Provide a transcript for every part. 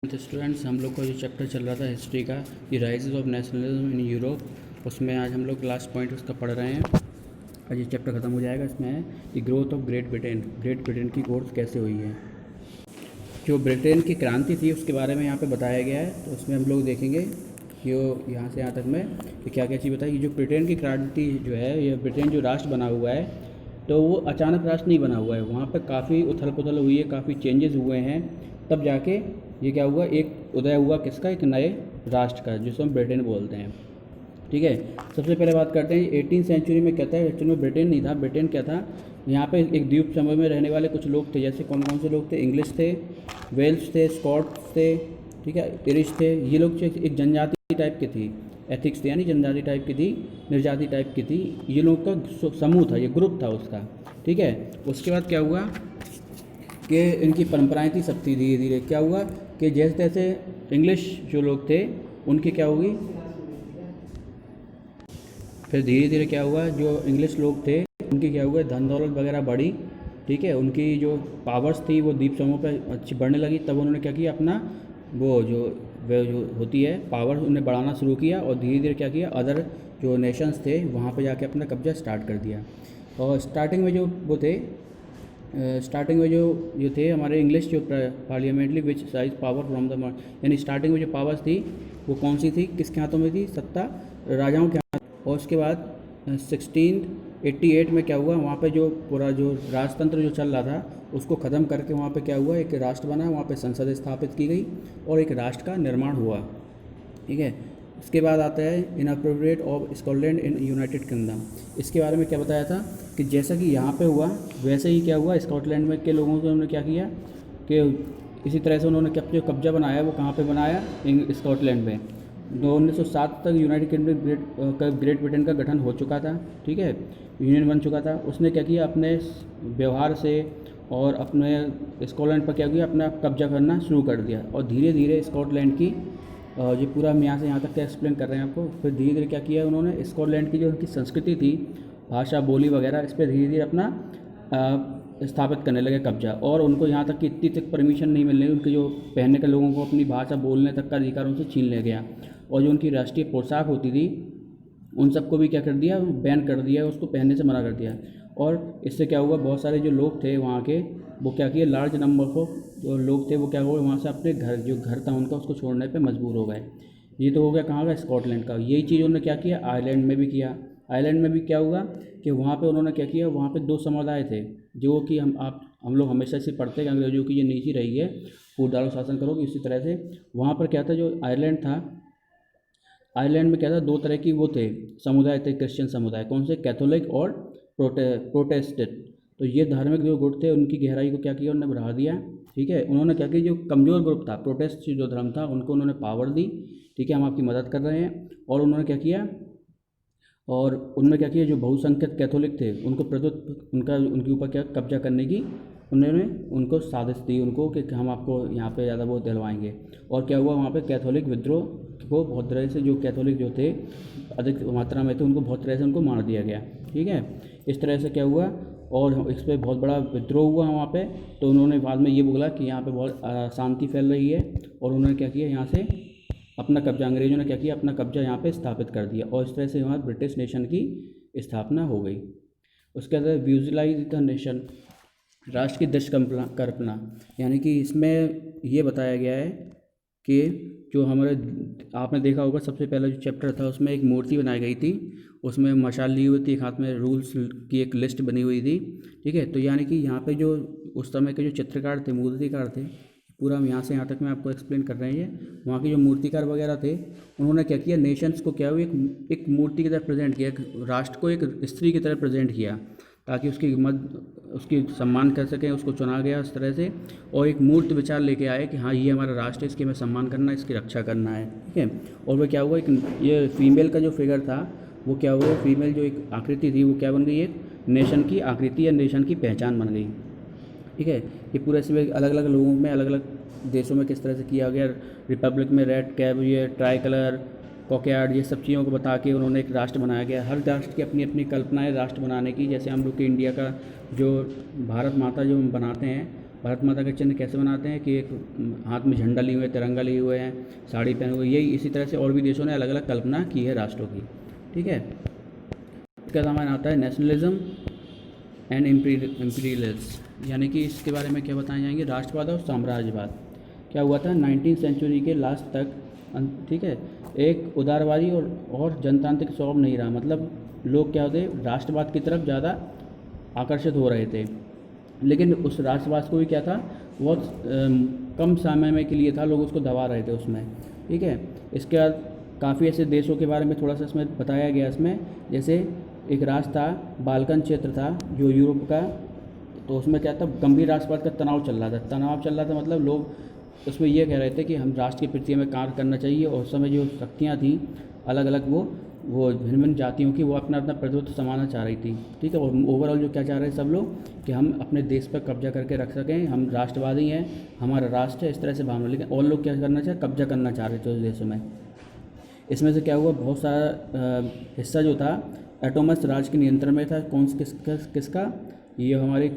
तो स्टूडेंट्स, हम लोग का जो चैप्टर चल रहा था हिस्ट्री का, ये rises of nationalism in Europe, उसमें आज हम लोग लास्ट पॉइंट उसका पढ़ रहे हैं। आज ये चैप्टर ख़त्म हो जाएगा। इसमें है कि ग्रोथ ऑफ ग्रेट ब्रिटेन की ग्रोथ कैसे हुई है। जो ब्रिटेन की क्रांति थी उसके बारे में यहाँ पे बताया गया है। तो उसमें हम लोग देखेंगे कि वो यहाँ से यहाँ तक में कि क्या क्या चीज़ बताई। कि जो ब्रिटेन की क्रांति जो है, ये ब्रिटेन जो राष्ट्र बना हुआ है, तो वो अचानक राष्ट्र नहीं बना हुआ है। वहाँ पर काफ़ी उथल पुथल हुई है, काफ़ी चेंजेस हुए हैं, तब जाके ये क्या हुआ, एक उदय हुआ किसका, एक नए राष्ट्र का, जिसको हम ब्रिटेन बोलते हैं। ठीक है। सबसे पहले बात करते हैं 18वीं सेंचुरी में क्या था। एक्चुअली में ब्रिटेन नहीं था। ब्रिटेन क्या था, यहाँ पे एक द्वीप समूह में रहने वाले कुछ लोग थे। जैसे कौन कौन से लोग थे, इंग्लिश थे, वेल्स थे, स्कॉट्स थे, ठीक है, इरिश थे। ये लोग एक जनजाति टाइप की थी, एथिक्स थे, यानी जनजाति टाइप की थी, निर्जाति टाइप की थी। ये लोग का समूह था, ये ग्रुप था उसका। ठीक है। उसके बाद क्या हुआ कि इनकी परंपराएं थी, सब थी। धीरे धीरे क्या हुआ कि जैसे तैसे इंग्लिश जो लोग थे उनकी क्या हुई, फिर धीरे धीरे क्या हुआ, जो इंग्लिश लोग थे उनकी क्या हुआ, धन दौलत वगैरह बढ़ी। ठीक है। उनकी जो पावर्स थी वो द्वीप समूह पर अच्छी बढ़ने लगी। तब उन्होंने क्या किया, अपना वो जो होती है पावर, उन्हें बढ़ाना शुरू किया। और धीरे धीरे क्या किया, अदर जो नेशंस थे वहाँ पे जाके अपना कब्जा स्टार्ट कर दिया। और स्टार्टिंग में जो वो थे, स्टार्टिंग में जो थे हमारे इंग्लिश, जो पार्लियामेंटली विच साइज पावर फ्रॉम द, यानी स्टार्टिंग में जो पावर्स थी वो कौन सी थी, किसके हाथों में थी, सत्ता राजाओं के हाथ। और उसके बाद 1688 में क्या हुआ, वहाँ पे जो पूरा जो राजतंत्र जो चल रहा था उसको ख़त्म करके वहाँ पे क्या हुआ, एक राष्ट्र बना, वहाँ पे संसद स्थापित की गई और एक राष्ट्र का निर्माण हुआ। ठीक है। इसके बाद आता है inappropriate of Scotland in United kingdom. इसके बारे में क्या बताया था कि जैसा कि यहाँ पे हुआ वैसे ही क्या हुआ, स्कॉटलैंड में के लोगों को उन्होंने क्या किया कि इसी तरह से उन्होंने जो कब्जा बनाया वो कहाँ पे बनाया, स्कॉटलैंड में। 1907 तक यूनाइटेड किंगडम ग्रेट ब्रिटेन का गठन हो चुका था। ठीक है, यूनियन बन चुका था। उसने क्या किया, अपने व्यवहार से और अपने स्कॉटलैंड पर क्या किया, अपना कब्जा करना शुरू कर दिया। और धीरे धीरे स्कॉटलैंड की ये पूरा हम यहाँ से यहाँ तक क्या एक्सप्लेन कर रहे हैं आपको। फिर धीरे धीरे क्या किया उन्होंने, स्कॉटलैंड की जो उनकी संस्कृति थी, भाषा, बोली वगैरह, इस पर धीरे धीरे अपना स्थापित करने लगे कब्जा। और उनको यहाँ तक कि इतनी तक परमिशन नहीं मिलने, उनके जो पहनने के लोगों को अपनी भाषा बोलने तक का अधिकार उनसे छीन लिया गया। और जो उनकी राष्ट्रीय पोशाक होती थी उन सबको भी क्या कर दिया, बैन कर दिया, उसको पहनने से मना कर दिया। और इससे क्या हुआ, बहुत सारे जो लोग थे वहाँ के, वो क्या किए, लार्ज नंबर ऑफ जो लोग थे वो क्या हुए, वहाँ से अपने जो घर था उनका, उसको छोड़ने पे मजबूर हो गए। ये तो हो गया कहाँ का, स्कॉटलैंड का। यही चीज़ उन्होंने क्या किया, आयरलैंड में भी किया। आयरलैंड में भी क्या हुआ कि वहाँ पे उन्होंने क्या किया, वहाँ पे दो समुदाय थे जो कि हम लोग हमेशा से पढ़ते हैं, अंग्रेजों की ये नीति रही है, फूट डालो शासन करो। इसी तरह से वहाँ पर क्या था, जो आयरलैंड था, आयरलैंड में क्या था, दो तरह की वो थे, समुदाय थे, क्रिश्चियन समुदाय। कौन से, कैथोलिक और प्रोटेस्टेंट। तो ये धार्मिक जो गुट थे उनकी गहराई को क्या किया, उन्होंने बढ़ा दिया। ठीक है। उन्होंने क्या किया, जो कमज़ोर ग्रुप था, प्रोटेस्ट जो धर्म था, उनको उन्होंने पावर दी। ठीक है, हम आपकी मदद कर रहे हैं। और उन्होंने क्या किया, और उनमें क्या किया, जो बहुसंख्यक कैथोलिक थे उनको उनके ऊपर क्या कब्जा करने की उन्होंने उनको साजिश दी, उनको कि हम आपको यहाँ पे ज़्यादा वोट दिलवाएंगे। और क्या हुआ, वहाँ पे कैथोलिक विद्रोह को बहुत तरह से, जो कैथोलिक जो थे अधिक मात्रा में थे, उनको बहुत तरह से उनको मार दिया गया। ठीक है। इस तरह से क्या हुआ, और इस पर बहुत बड़ा विद्रोह हुआ वहाँ पे। तो उन्होंने बाद में ये बोला कि यहाँ पे बहुत शांति फैल रही है, और उन्होंने क्या किया, यहाँ से अपना कब्जा, अंग्रेजों ने क्या किया, अपना कब्जा यहाँ पे स्थापित कर दिया। और इस तरह से यहाँ ब्रिटिश नेशन की स्थापना हो गई। उसके बाद विजुअलाइज द नेशन, राष्ट्र की दृश्य कल्पना, यानी कि इसमें ये बताया गया है कि जो हमारे, आपने देखा होगा सबसे पहला जो चैप्टर था उसमें एक मूर्ति बनाई गई थी, उसमें मशाल ली हुई थी, एक हाथ में रूल्स की एक लिस्ट बनी हुई थी। ठीक है। तो यानी कि यहाँ पे जो उस समय के जो चित्रकार थे, मूर्तिकार थे, पूरा हम यहाँ से यहाँ तक मैं आपको एक्सप्लेन कर रहे हैं। वहाँ के जो मूर्तिकार वगैरह थे उन्होंने क्या किया, नेशंस को क्या हुआ, एक मूर्ति की तरह प्रेजेंट किया, एक राष्ट्र को एक स्त्री की तरह प्रेजेंट किया, ताकि उसकी सम्मान कर सकें। उसको चुना गया इस तरह से, और एक मूर्त विचार लेके आए कि हाँ ये हमारा राष्ट्र है, इसकी हमें सम्मान करना है, इसकी रक्षा करना है। ठीक है। और वह क्या हुआ, एक ये फीमेल का जो फिगर था वो क्या हुआ, फीमेल जो एक आकृति थी वो क्या बन गई, एक नेशन की आकृति या नेशन की पहचान बन गई। ठीक है। ये पूरे इसमें अलग अलग लोगों में, अलग अलग देशों में किस तरह से किया गया। रिपब्लिक में रेड कैप, ये ट्राई कलर, कॉकयार्ड, ये सब चीज़ों को बता के उन्होंने एक राष्ट्र बनाया गया। हर राष्ट्र की अपनी अपनी कल्पना है राष्ट्र बनाने की। जैसे हम लोग के इंडिया का जो भारत माता जो हम बनाते हैं, भारत माता का चिन्ह कैसे बनाते हैं कि एक हाथ में झंडा लिए हुए, तिरंगा लिए हुए हैं, साड़ी पहने हुए, यही इसी तरह से और भी देशों ने अलग अलग कल्पना की है राष्ट्रों की। ठीक है, इसका सामान आता है नेशनलिज्म एंड इम्पीरियलिज्म, यानी कि इसके बारे में क्या बताए जाएंगे, राष्ट्रवाद और साम्राज्यवाद। क्या हुआ था 19वीं सेंचुरी के लास्ट तक, ठीक है, एक उदारवादी और जनतांत्रिक स्वभाव नहीं रहा, मतलब लोग क्या होते राष्ट्रवाद की तरफ ज़्यादा आकर्षित हो रहे थे, लेकिन उस राष्ट्रवाद को भी क्या था बहुत कम समय में के लिए था, लोग उसको दबा रहे थे उसमें। ठीक है, इसके बाद काफ़ी ऐसे देशों के बारे में थोड़ा सा इसमें बताया गया इसमें, जैसे एक राष्ट्र था बाल्कन क्षेत्र था जो यूरोप का, तो उसमें क्या था गंभीर राष्ट्रवाद का तनाव चल रहा था, मतलब लोग उसमें ये कह रहे थे कि हम राष्ट्र की प्रति में कार्य करना चाहिए, और उस समय जो शक्तियाँ थीं अलग अलग वो भिन्न भिन्न जातियों की, वो अपना अपना प्रतिनिधित्व समाना चाह रही थी। ठीक है, और ओवरऑल जो क्या चाह रहे हैं सब लोग कि हम अपने देश पर कब्जा करके रख सकें, हम राष्ट्रवादी हैं, हमारा राष्ट्र है, इस तरह से भावना। लेकिन और लोग क्या करना चाहे, कब्जा करना चाह रहे थे उस देशों में। इसमें से क्या हुआ, बहुत सारा हिस्सा जो था एटोमस राज के नियंत्रण में था। किसका, ये हमारी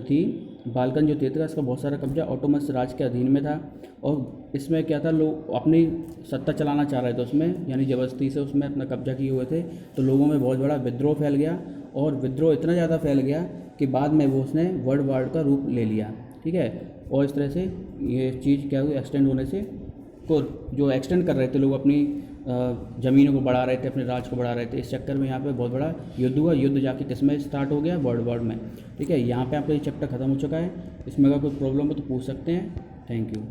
थी बाल्कन जो क्षेत्र था, इसका बहुत सारा कब्जा ऑटोमस राज के अधीन में था, और इसमें क्या था लोग अपनी सत्ता चलाना चाह रहे थे उसमें, यानी ज़बरदस्ती से उसमें अपना कब्जा किए हुए थे। तो लोगों में बहुत बड़ा विद्रोह फैल गया, और विद्रोह इतना ज़्यादा फैल गया कि बाद में वो उसने वर्ल्ड वार का रूप ले लिया। ठीक है, और इस तरह से ये चीज़ क्या हुई, एक्सटेंड होने से को जो एक्सटेंड कर रहे थे लोग अपनी ज़मीनों को बढ़ा रहे थे, अपने राज को बढ़ा रहे थे, इस चक्कर में यहाँ पे बहुत बड़ा युद्ध हुआ। युद्ध जाके किसमें स्टार्ट हो गया, वर्ल्ड वॉर में। ठीक है, यहाँ पे आपका ये चैप्टर ख़त्म हो चुका है। इसमें अगर कोई प्रॉब्लम हो तो पूछ सकते हैं। Thank you.